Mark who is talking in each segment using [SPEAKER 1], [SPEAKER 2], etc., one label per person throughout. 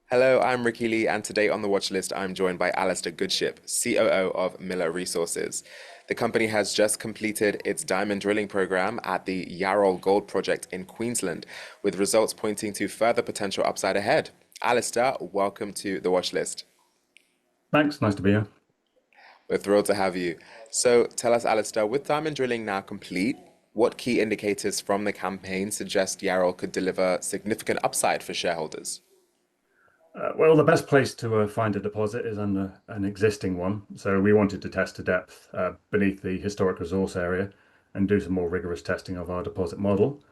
[SPEAKER 1] Hello, I'm Ricky Lee, and today on the watch list, I'm joined by Alastair Goodship, COO of Mila Resources. The company has just completed its diamond drilling program at the Yarrol Gold Project in Queensland, with results pointing to further potential upside ahead. Alastair, welcome to the watch list.
[SPEAKER 2] Thanks. Nice to be here.
[SPEAKER 1] We're thrilled to have you. So tell us, Alastair, with diamond drilling now complete, what key indicators from the campaign suggest Yarrol could deliver significant upside for shareholders?
[SPEAKER 2] Well, the best place to find a deposit is under an existing one. So we wanted to test to depth beneath the historic resource area and do some more rigorous testing of our deposit model.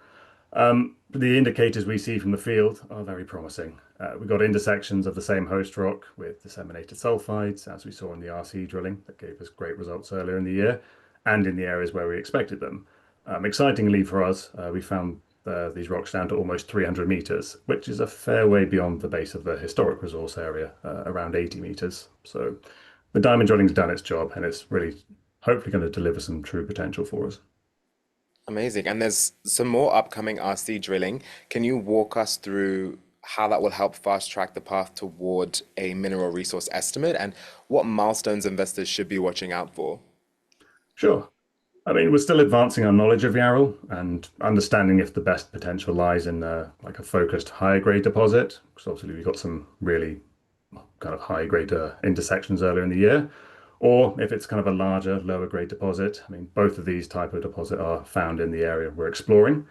[SPEAKER 2] The indicators we see from the field are very promising. We've got intersections of the same host rock with disseminated sulfides, as we saw in the RC drilling that gave us great results earlier in the year, and in the areas where we expected them. Excitingly for us, we found these rocks down to almost 300 meters, which is a fair way beyond the base of the historic resource area, around 80 meters. So the diamond drilling's done its job, and it's really hopefully going to deliver some true potential for us.
[SPEAKER 1] Amazing. And there's some more upcoming RC drilling. Can you walk us through how that will help fast track the path toward a mineral resource estimate and what milestones investors should be watching out for?
[SPEAKER 2] Sure. I mean, we're still advancing our knowledge of Yarrow and understanding if the best potential lies in like a focused higher grade deposit. Because obviously we've got some really kind of high grade intersections earlier in the year, or if it's kind of a larger, lower grade deposit. I mean, both of these type of deposit are found in the area we're exploring.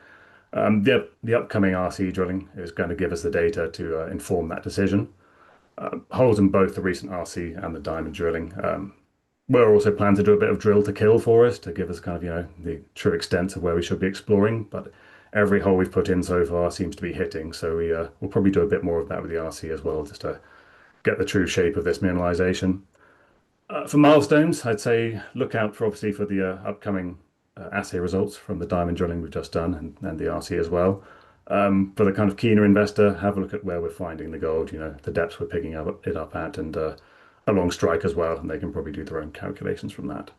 [SPEAKER 2] The upcoming RC drilling is going to give us the data to inform that decision. Holes in both the recent RC and the diamond drilling. We're also planning to do a bit of drill to kill for us to give us kind of, the true extent of where we should be exploring. But every hole we've put in so far seems to be hitting. So we'll probably do a bit more of that with the RC as well, just to get the true shape of this mineralization. For milestones, I'd say look out for obviously for the upcoming assay results from the diamond drilling we've just done and the RC as well. For the kind of keener investor, have a look at where we're finding the gold, the depths we're picking it up at, and along strike as well, and they can probably do their own calculations from that.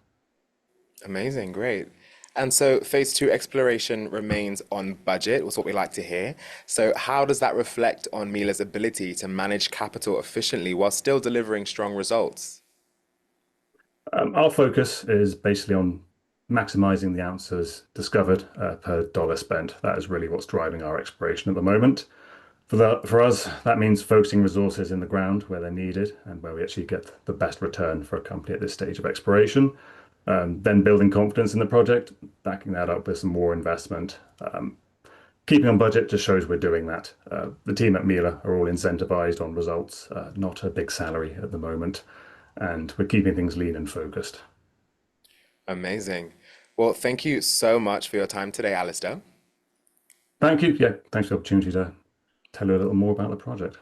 [SPEAKER 1] Amazing, great. And so phase two exploration remains on budget, was what we like to hear. So how does that reflect on Mila's ability to manage capital efficiently while still delivering strong results?
[SPEAKER 2] Our focus is basically on maximizing the ounces discovered per dollar spent. That is really what's driving our exploration at the moment. For us, that means focusing resources in the ground where they're needed and where we actually get the best return for a company at this stage of exploration. Then building confidence in the project, backing that up with some more investment. Keeping on budget just shows we're doing that. The team at Mila are all incentivized on results, not a big salary at the moment, and we're keeping things lean and focused.
[SPEAKER 1] Amazing. Well, thank you so much for your time today, Alistair.
[SPEAKER 2] Thank you. Yeah, thanks for the opportunity to tell you a little more about the project.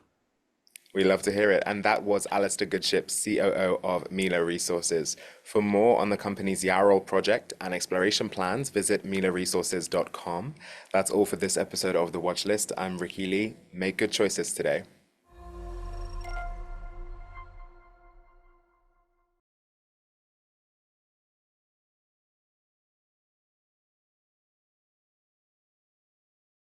[SPEAKER 1] We love to hear it. And that was Alastair Goodship, COO of Mila Resources. For more on the company's Yarrol project and exploration plans, visit milaresources.com. That's all for this episode of The Watch List. I'm Ricky Lee. Make good choices today.